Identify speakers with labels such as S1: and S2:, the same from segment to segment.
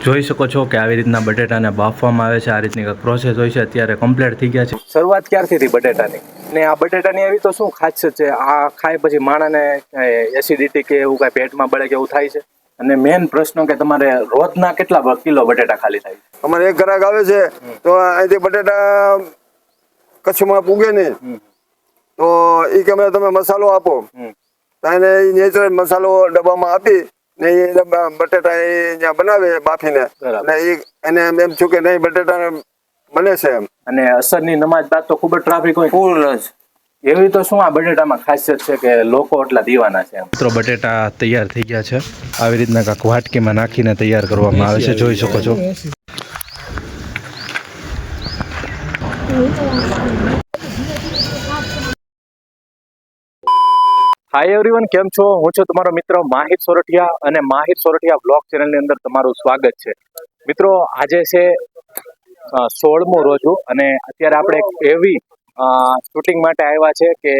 S1: જોઈ શકો છો કે આવી રીતના બટેટાને બાફવામાં આવે છે, આ રીતની પ્રોસેસ હોય છે. અત્યારે કમ્પ્લીટ થઈ ગયા છે. શરૂઆત ક્યારથી થઈ બટેટાની, ને આ બટેટાની એવી તો શું ખાસિયત છે? આ ખાય પછી માણસને એસિડિટી કે એવું કાંઈ પેટમાં બળે કે એવું થાય છે? અને મેઇન પ્રશ્ન કે તમારે રોજના કેટલા કિલો બટેટા ખાલી થાય?
S2: અમારે એક ગ્રાહક આવે છે તો અહીંથી બટેટા કચ્છમાં પૂગે નહીં તો એ કે તમે મસાલો આપો, તો એને નેચરલ મસાલો ડબ્બામાં આપી ને એ બટેટા એ ત્યાં બનાવે બાફીને, અને એને એમ છું કે નહીં બટેટા બને છે એમ.
S1: અને અસરની નમાજ બાદ તો ખૂબ જ ટ્રાફિક હોય,
S2: ફૂલ જ.
S1: એવી તો શું આ બટેટામાં ખાસિયત છે કે લોકો એટલા દીવાના છે? મિત્રો બટેટા તૈયાર થઈ ગયા છે, આવી રીતના કાંક વાટકીમાં નાખીને તૈયાર કરવામાં આવે છે, જોઈ શકો છો. હાય એવરીવન, કેમ છો? હું છું તમારો મિત્ર માહિર સોરઠિયા અને માહિર સોરઠિયા બ્લોગ ચેનલની અંદર તમારું સ્વાગત છે. મિત્રો આજે છે 16મું રોજુ અને અત્યારે આપણે એવી શૂટિંગ માટે આવ્યા છે કે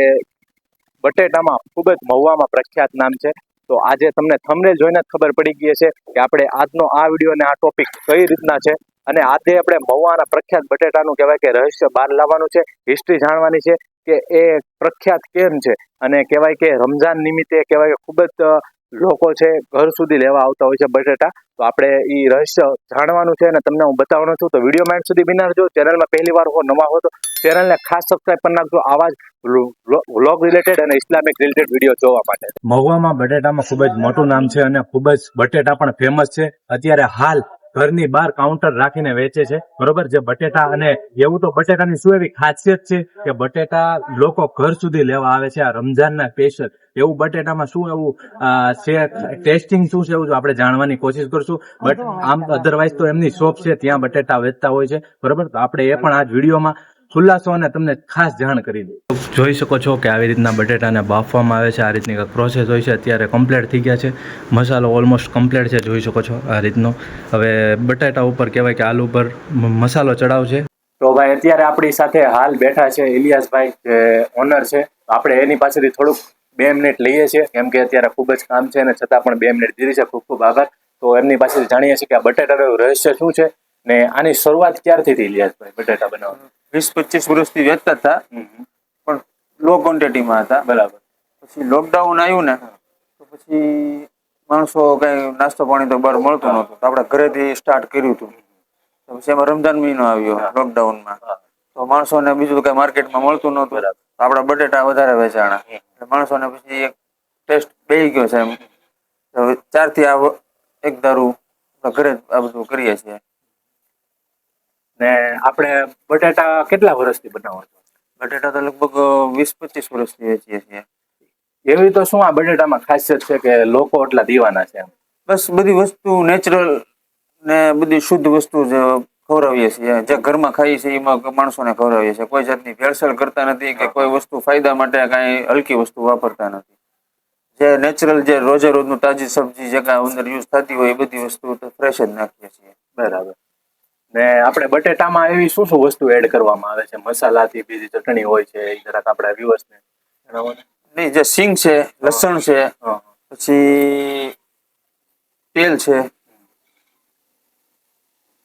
S1: બટેટામાં ખૂબ જ મહુવામાં પ્રખ્યાત નામ છે. તો આજે તમને થંબનેલ જોઈને જ ખબર પડી ગઈ છે કે આપણે આજનો આ વિડીયો અને આ ટોપિક કઈ રીતના છે. અને આજે આપણે મહુવાના પ્રખ્યાત બટેટાનું કહેવાય કે રહસ્ય બહાર લાવવાનું છે, હિસ્ટ્રી જાણવાની છે કે એ પ્રખ્યાત કેમ છે. અને કહેવાય કે રમઝાન નિમિત્તે કહેવાય કે ખૂબ જ લોકો છે ઘર સુધી લેવા આવતા હોય છે બટેટા. તો આપણે એ રહસ્ય જાણવાનું છે અને તમને હું બતાવવાનો છું. તો વિડીયો માઇન્ડ સુધી બિના રહેજો. ચેનલમાં પહેલી વાર હો, નવા હો તો ચેનલને ખાસ સબસ્ક્રાઈબ કરી નાખજો આવા જ વ્લોગ રિલેટેડ અને ઇસ્લામિક રિલેટેડ વિડીયો જોવા માટે. મહુવામાં બટેટામાં ખૂબ જ મોટું નામ છે અને ખૂબ જ બટેટા પણ ફેમસ છે. અત્યારે હાલ ઘરની બહાર કાઉન્ટર રાખીને વેચે છે, બરોબર. જે બટેટા, અને એવું તો બટેટાની શું એવી ખાસિયત છે કે બટેટા લોકો ઘર સુધી લેવા આવે છે આ રમઝાનના સ્પેશિયલ. એવું બટેટામાં શું એવું છે, ટેસ્ટિંગ શું છે એવું આપણે જાણવાની કોશિશ કરશું. બટ આમ અધરવાઇઝ તો એમની શોપ છે, ત્યાં બટેટા વેચતા હોય છે, બરોબર. તો આપણે એ પણ આ વિડીયોમાં ખુલાસો અને તમને ખાસ જાણ કરી દઈએ. જોઈ શકો છો કે આવી રીતના બટેટાને બાફવામાં આવે છે, આ રીતની કંઈક પ્રોસેસ હોય છે. અત્યારે કમ્પ્લીટ થઈ ગયા છે, મસાલો ઓલમોસ્ટ કમ્પ્લીટ છે, જોઈ શકો છો આ રીતનો. હવે બટેટા ઉપર કહેવાય કે આલુ પર મસાલો ચડાવશે. તો ભાઈ અત્યારે આપણી સાથે હાલ બેઠા છે ઇલિયાસભાઈ, જે ઓનર છે. આપણે એની પાસેથી થોડુંક 2 મિનિટ લઈએ છીએ, કેમ કે અત્યારે ખૂબ જ કામ છે અને છતાં પણ 2 મિનિટ દીધી છે. ખૂબ ખૂબ આભાર. તો એમની પાસેથી જાણીએ છીએ કે આ બટેટાનું રહસ્ય શું છે ને આની શરૂઆત ક્યારથી થઈ ઇલિયાસભાઈ બટેટા બનાવવાની?
S3: 20-25 વર્ષથી વેચતા હતા, પણ લો ક્વોન્ટિટીમાં હતા.
S1: બરાબર.
S3: પછી લોકડાઉન આવ્યું ને તો પછી માણસો કઈ નાસ્તો પાણી તો બહાર મળતું નહોતું, તો આપણે ઘરેથી સ્ટાર્ટ કર્યું હતું. તો પછી એમાં રમઝાન મહિનો આવ્યો લોકડાઉનમાં, તો માણસોને બીજું કઈ માર્કેટમાં મળતું નહોતું, તો આપણા બટેટા વધારે વેચાણા. એટલે માણસોને પછી એક ટેસ્ટ બેસી ગયો છે એમ. તો 4 થી આ એક દારૂ ઘરે આ બધું કરીએ છીએ.
S1: ને આપણે બટેટા કેટલા વર્ષથી બનાવો છો?
S3: બટેટા તો લગભગ 20-25 વર્ષથી વેચીએ છીએ.
S1: એવી તો શું આ બટેટામાં ખાસિયત છે કે લોકો એટલા દીવાના છે?
S3: બસ બધી વસ્તુ નેચરલ ને બધી શુદ્ધ વસ્તુ જ ખવડાવીએ છીએ. જે ઘરમાં ખાઈએ છીએ એમાં માણસોને ખવડાવીએ છીએ. કોઈ જાતની ભેળસેળ કરતા નથી કે કોઈ વસ્તુ ફાયદા માટે કાંઈ હલકી વસ્તુ વાપરતા નથી. જે નેચરલ, જે રોજે રોજનું તાજી સબ્જી જે કાંઈ અંદર યુઝ થતી હોય એ બધી વસ્તુ તો ફ્રેશ જ નાખીએ છીએ.
S1: બરાબર. ને આપણે બટેટામાં એવી શું શું વસ્તુ એડ કરવામાં આવે છે? મસાલાથી બીજી ચટણી હોય છે, એ જરાક આપણા વ્યુઅર્સને જણાવો ને.
S3: નહીં, જે સિંગ છે, લસણ છે, પછી તેલ છે,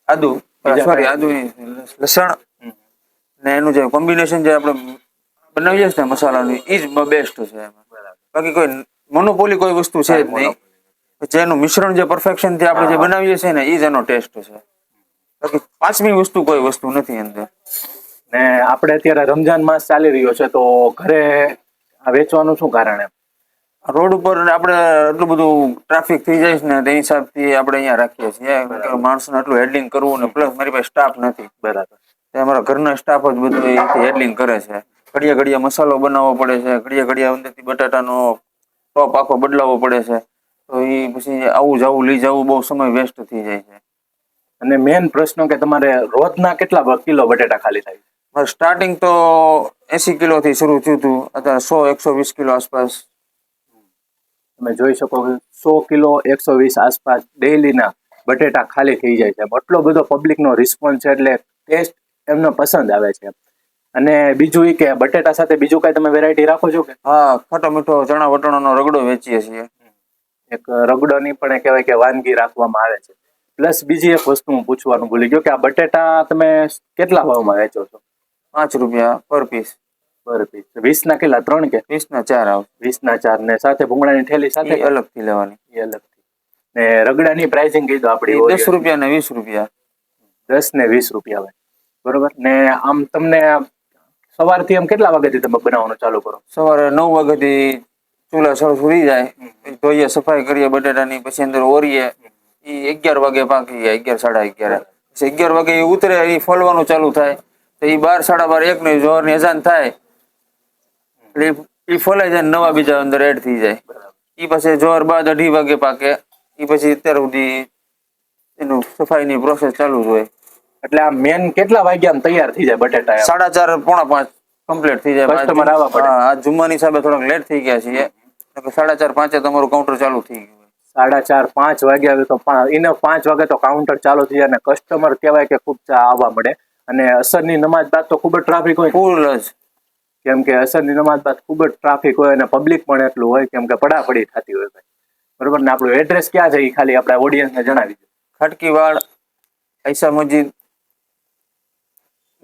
S3: આદુ, સોરી આદુ લસણ, ને એનું જે કોમ્બિનેશન જે આપણે બનાવીએ છીએ મસાલાનું એ જ બેસ્ટ છે એમાં. બાકી કોઈ મોનોપોલી કોઈ વસ્તુ છે જ નહીં. જેનું મિશ્રણ જે પરફેક્શન થી આપણે જે બનાવીએ છીએ ને એ જ એનો ટેસ્ટ છે. બાકી 5મી વસ્તુ કોઈ વસ્તુ નથી અંદર.
S1: ને આપણે અત્યારે રમઝાન માસ ચાલી રહ્યો છે, તો ઘરે આ વેચવાનું શું કારણ એમ?
S3: રોડ ઉપર આપણે એટલું બધું ટ્રાફિક થઈ જાય છે ને તે હિસાબથી આપણે અહીંયા રાખીએ છીએ. માણસોને એટલું હેન્ડલિંગ કરવું ને પ્લસ મારી પાસે સ્ટાફ નથી.
S1: બરાબર.
S3: અમારા ઘરના સ્ટાફ જ બધું હેન્ડલિંગ કરે છે. ઘડિયા ઘડિયા મસાલો બનાવવો પડે છે, ઘડિયા ઘડિયા અંદરથી બટાટાનો ટોપ આખો બદલાવવો પડે છે. તો એ પછી આવું જવું લઈ જવું બહુ સમય વેસ્ટ થઈ જાય છે.
S1: અને મેઇન પ્રશ્ન કે તમારે રોજના કેટલા કિલો બટેટા ખાલી થાય?
S3: સ્ટાર્ટિંગ તો 80 કિલોથી શરૂ થયું હતું, અત્યારે 100-120 કિલો આસપાસ.
S1: તમે જોઈ શકો 100 કિલો 120 આસપાસ ડેઈલીના બટેટા ખાલી થઈ જાય છે. એટલો બધો પબ્લિકનો રિસ્પોન્સ છે, એટલે ટેસ્ટ એમનો પસંદ આવે છે. અને બીજું એ કે બટેટા સાથે બીજું કઈ તમે વેરાયટી રાખો છો કે?
S3: હા, ખાટો મીઠો ચણા વટાણાનો રગડો વેચીએ છીએ.
S1: એક રગડોની પણ કહેવાય કે વાનગી રાખવામાં આવે છે. પ્લસ બીજી એક વસ્તુ હું પૂછવાનું ભૂલી ગયો કે આ બટેટા તમે કેટલા ભાવમાં વેચો છો?
S3: 5 રૂપિયા પર પીસ.
S1: પર પીસ 20 ના કેટલા? 3 કે
S3: 20 ના 4 આવે.
S1: 20 ના 4 ને સાથે ભૂંગળાની થેલી સાથે
S3: એ અલગથી લેવાની.
S1: એ અલગથી. ને રગડાની પ્રાઇસિંગ કીધું
S3: એ
S1: આપણી
S3: 10 રૂપિયા ને 20 રૂપિયા.
S1: 10 ને 20 રૂપિયા હોય, બરોબર. ને આમ તમને સવારથી આમ કેટલા વાગ્યાથી તમે બનાવવાનું ચાલુ કરો?
S3: સવારે 9 વાગ્યાથી ચૂલા શરૂ થઈ જાય. ધોઈએ, સફાઈ કરીએ બટેટાની, પછી અંદર ઓરીએ. એ 11 વાગે પાકી જાય, 11 સાડા 11. પછી 11 વાગે એ ઉતરે, એ ફોલવાનું ચાલુ થાય. તો એ 12 સાડા 12 1 ની જોહરની અજાન થાય એટલે એ ફોલાઈ જાય, નવા બીજા અંદર એડ થઈ જાય. એ પછી જોહર બાદ 2:30 વાગે પાકે. એ પછી અત્યાર સુધી એનું સફાઈની પ્રોસેસ ચાલુ જ હોય.
S1: એટલે આ મેન કેટલા વાગ્યા તૈયાર થઈ જાય બટેટા?
S3: 4:30 પોણા 5 કમ્પ્લીટ થઈ જાય.
S1: કસ્ટમર આવવા પડે.
S3: હા, આજ જુમ્માની હિસાબે થોડાક લેટ થઈ ગયા છીએ. 4:30 5 તમારું કાઉન્ટર ચાલુ થઈ ગયું.
S1: 4:30 5 વાગ્યા તો એને 5 વાગે તો કાઉન્ટર ચાલુ થઈ જાય અને કસ્ટમર કહેવાય કે ખૂબ આવવા મળે. અને અસરની નમાજ બાદ તો ખૂબ જ ટ્રાફિક હોય,
S3: ફૂલ જ.
S1: કેમ કે અસરની નમાજ બાદ ખૂબ જ ટ્રાફિક હોય અને પબ્લિક પણ એટલું હોય, કેમ કે પડાપડી થતી હોય ભાઈ, બરોબર ને. આપણું એડ્રેસ ક્યાં છે એ ખાલી આપણે ઓડિયન્સને જણાવી દો.
S3: ખટકીવાડ ઐસા મસ્જિદ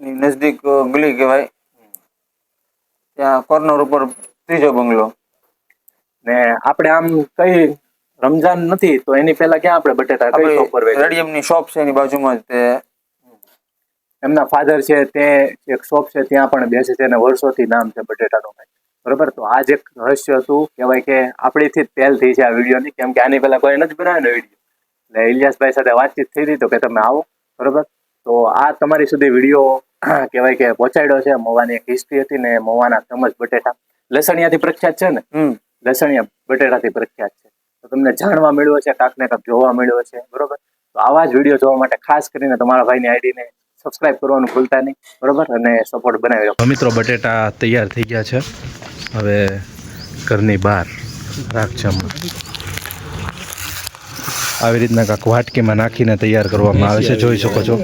S3: ની નજદીક ગલી કહેવાય. ત્યાં કોર્નર ઉપર 3જો બંગલો.
S1: ને આપણે આમ કઈ રમજાન નથી તો એની પહેલા ક્યાં આપણે બટેટા કઈ શોપ પર વેચીએ?
S3: રેડિયમની શોપ છે એની બાજુમાં જ તે.
S1: એમના ફાધર છે તે એક શોપ છે ત્યાં પણ બેસે છે અને વર્ષોથી નામ છે બટેટાનું ભાઈ, બરોબર. તો આ જ એક રહસ્ય હતું, કહેવાય કે આપણીથી જ પહેલ થઈ છે આ વિડીયોની, કેમ કે આની પહેલા કોઈ નથી બનાવ્યો વિડીયો. એટલે ઇલિયાસભાઈ સાથે વાતચીત થઈ હતી તો કે તમે આવો, બરોબર. તો આ તમારી સુધી વિડીયો કહેવાય કે પહોંચાડ્યો છે. મવાની એક હિસ્ટ્રી હતી ને મવાના ચમચ બટેટા લસણિયાથી પ્રખ્યાત છે ને, લસણિયા બટેટાથી પ્રખ્યાત છે. તો તમને જાણવા મળ્યો છે, કાંક ને કાંક જોવા મળ્યો છે, બરોબર. તો આવા જ વિડીયો જોવા માટે ખાસ કરીને તમારા ભાઈની આઈડીને સબસ્ક્રાઇબ કરવાનું ભૂલતા નહીં, બરોબર, અને સપોર્ટ બનાવી રાખો. મિત્રો બટેટા તૈયાર થઈ ગયા છે. હવે ઘરની બહાર રાખજામાં આવી રીતના કાંક વાટકીમાં નાખીને તૈયાર કરવામાં આવે છે, જોઈ શકો છો.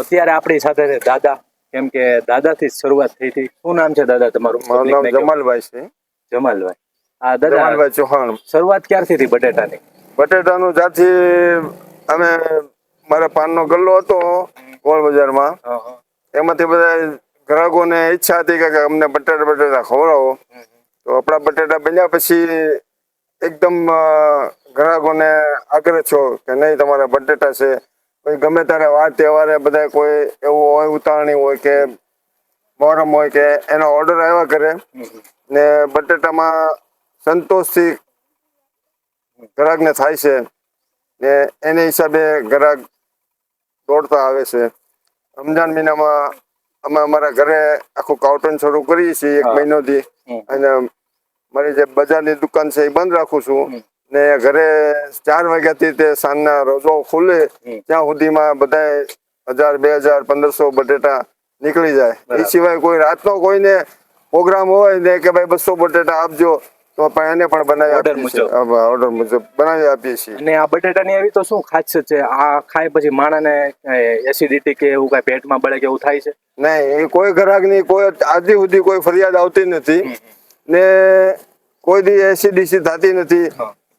S1: અત્યારે આપણી સાથે છે દાદા, કેમ કે દાદાથી જ શરૂઆત થઈ હતી. શું નામ છે દાદા તમારું?
S2: મારું નામ જમાલભાઈ છે.
S1: જમાલભાઈ. હા દાદા,
S2: જમાલભાઈ ચૌહાણ.
S1: શરૂઆત ક્યારથી થઈ બટેટાની?
S2: બટેટાનું જ્યાંથી અમે મારા પાનનો ગલ્લો હતો ગોળ બજારમાં, એમાંથી બધા ગ્રાહકોને ઈચ્છા હતી કે અમને બટેટા ખવડાવો. તો આપણા બટેટા બન્યા પછી એકદમ ગ્રાહકોને આગ્રહ છો કે નહીં તમારા બટેટા છે. કોઈ ગમે ત્યારે વાર તહેવારે બધા કોઈ એવું હોય, ઉતાવળણી હોય કે મોહરમ હોય કે એનો ઓર્ડર આવ્યા કરે ને બટેટામાં સંતોષથી ગ્રાહકને થાય છે ને એને હિસાબે ગ્રાહક દોડતા આવે છે. રમજાન મહિનામાં અમે અમારા ઘરે આખું કાઉન્ટર શરૂ કરીએ છીએ 1 મહિનોથી, અને મારી જે બજારની દુકાન છે એ બંધ રાખું છું ને ઘરે 4 વાગ્યાથી તે સાંજના રોજો ખુલે ત્યાં સુધીમાં બધા 1000, 2000, 1500 બટેટા નીકળી જાય. એ સિવાય કોઈ રાતનો કોઈને પ્રોગ્રામ હોય ને કે ભાઈ 200 બટેટા આપજો તો પણ એને પણ બનાવી આપીએ છીએ, ઓર્ડર મુજબ બનાવી આપીએ છીએ.
S1: અને આ બટેટાની એવી તો શું ખાસિયત છે? આ ખાય પછી માણસને એસિડિટી કે એવું કઈ પેટમાં બળે કે એવું થાય છે?
S2: નહીં, એ કોઈ ગ્રાહકની કોઈ આજે સુધી કોઈ ફરિયાદ આવતી નથી ને કોઈ દી એસિડિટી થતી નથી.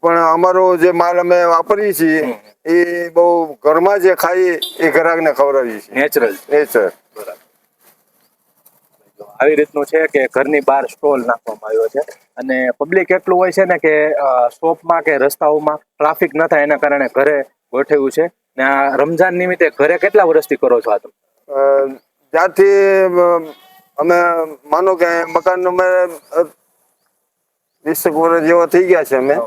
S2: પણ અમારો જે માલ અમે વાપરીએ છીએ એ બહુ ઘરમાં જે ખાઈએ એ ગ્રાહકને ખવડાવીએ છીએ. નેચરલ.
S1: આવી રીતનું છે કે ઘરની બહાર સ્ટોલ નાખવામાં આવ્યો છે અને પબ્લિક એટલું હોય છે ને કે શોપમાં કે રસ્તાઓમાં ટ્રાફિક ન થાય એના કારણે ઘરે ગોઠવ્યું છે. ને આ રમજાન નિમિત્તે ઘરે કેટલા વર્ષથી કરો છો આ તમે?
S2: જ્યાંથી અમે માનો કે મકાન અમે 20 વર્ષ જેવા થઈ ગયા છે અમે,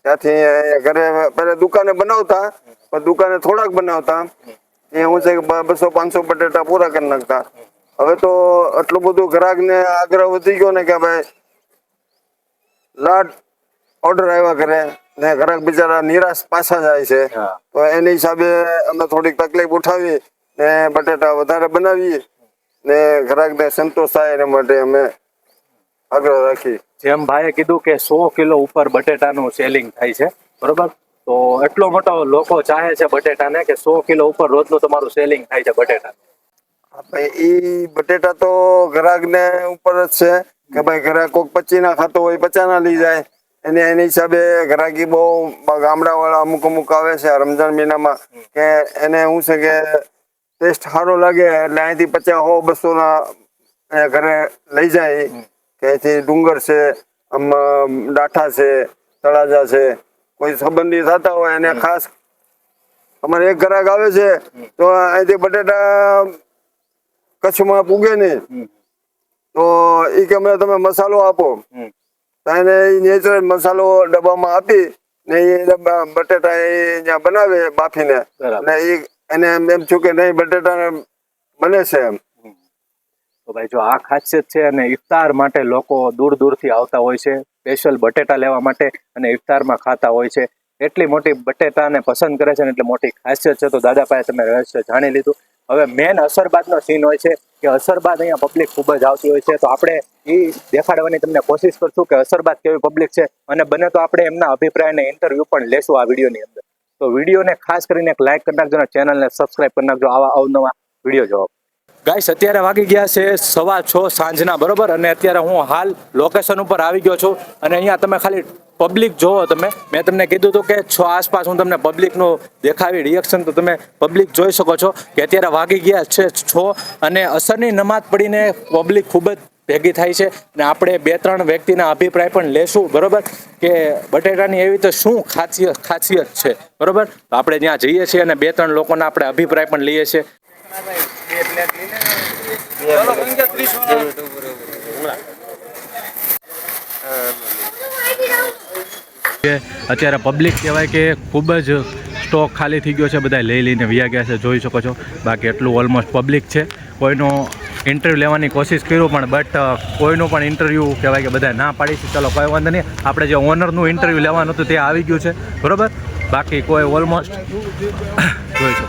S2: ત્યાંથી ઘરે પહેલા દુકાને બનાવતા, પણ દુકાને થોડાક બનાવતા. એ હું છે કે 200-500 બટેટા પૂરા કરી નાખતા. હવે તો આટલું બધું ગ્રાહકને આગ્રહ વધી ગયો ને કે ભાઈ લાટ ઓર્ડર આવ્યા કરે ને ગ્રાહક બિચારા નિરાશ પાછા જાય છે. તો એની હિસાબે અમે થોડીક તકલીફ ઉઠાવી ને બટેટા વધારે બનાવીએ ને ગ્રાહકને સંતોષ થાય એના માટે અમે આગ્રહ રાખી.
S1: જેમ ભાઈએ કીધું કે 100 કિલો ઉપર બટેટાનું સેલિંગ થાય છે, બરોબર. તો એટલો મોટો લોકો ચાહે છે બટેટાને કે 100 કિલો ઉપર રોજનું તમારું સેલિંગ થાય છે બટેટા.
S2: આપણે ઈ બટેટા તો ગ્રાહકને ઉપર જ છે કે ભાઈ ગ્રાહક કોઈક 25 ના ખાતો હોય 50 ના લઈ જાય. એની હિસાબે ગ્રાહકી બહુ ગામડાવાળા અમુક આવે છે રમજાન મહિનામાં કે એને શું છે કે ટેસ્ટ સારો લાગે એટલે અહીંથી 50, 100, 200 ના ઘરે લઈ જાય કે અહીંથી ડુંગર છે, આમ ડાઠા છે, તળાજા છે, કોઈ સંબંધી થતા હોય એને ખાસ અમારે એક ગ્રાહક આવે છે તો અહીંથી બટેટા કચ્છમાં પૂગે નહીં તો એ કે અમે તમે મસાલો આપો તો એને નેચરલ મસાલો ડબ્બામાં આપી ને એ બટેટા એ ત્યાં બનાવે બાફીને ને એને એમ છું કે નહીં બટેટા બને છે એમ.
S1: તો ભાઈ જો આ ખાસિયત છે અને ઇફતાર માટે લોકો દૂર દૂરથી આવતા હોય છે સ્પેશિયલ બટેટા લેવા માટે અને ઇફતારમાં ખાતા હોય છે. એટલી મોટી બટેટાને પસંદ કરે છે ને એટલે મોટી ખાસિયત છે. તો દાદા પાસે તમે રહસ્ય જાણી લીધું. હવે મેન અસરબાદનો સીન હોય છે કે અસરબાદ અહીંયા પબ્લિક ખૂબ જ આવતી હોય છે. તો આપણે એ દેખાડવાની તમને કોશિશ કરશું કે અસરબાદ કેવી પબ્લિક છે અને બને તો આપણે એમના અભિપ્રાયને ઇન્ટરવ્યૂ પણ લેશું આ વિડીયોની અંદર. તો વિડીયોને ખાસ કરીને એક લાઇક કરી નાખજો અને ચેનલને સબસ્ક્રાઇબ કરી નાખજો આવા અવનવા વિડીયો જોવા. ગાઈસ અત્યારે વાગી ગયા છે 6:15 સાંજના, બરોબર, અને અત્યારે હું હાલ લોકેશન ઉપર આવી ગયો છું અને અહીંયા તમે ખાલી પબ્લિક જોવો. મેં તમને કીધું હતું કે 6 આસપાસ હું તમને પબ્લિકનું દેખાવી રિએક્શન, તો તમે પબ્લિક જોઈ શકો છો કે અત્યારે વાગી ગયા છે 6 અને અસરની નમાઝ પડીને પબ્લિક ખૂબ જ ભેગી થાય છે અને આપણે 2-3 વ્યક્તિના અભિપ્રાય પણ લેશું, બરોબર, કે બટેટાની એવી તો શું ખાસિયત છે, બરોબર. તો આપણે ત્યાં જઈએ છીએ અને 2-3 લોકોના આપણે અભિપ્રાય પણ લઈએ છીએ. અત્યારે પબ્લિક કહેવાય કે ખૂબ જ સ્ટોક ખાલી થઈ ગયો છે, બધા લઈને વ્યા ગયા છે, જોઈ શકો છો. બાકી એટલું ઓલમોસ્ટ પબ્લિક છે. કોઈનો ઇન્ટરવ્યૂ લેવાની કોશિશ કર્યું પણ બટ કોઈનું પણ ઇન્ટરવ્યૂ કહેવાય કે બધા ના પાડી છે. ચલો કોઈ વાંધો નહીં, આપણે જે ઓનરનું ઇન્ટરવ્યૂ લેવાનું હતું તે આવી ગયું છે, બરોબર. બાકી કોઈ ઓલમોસ્ટ જોઈ શકો.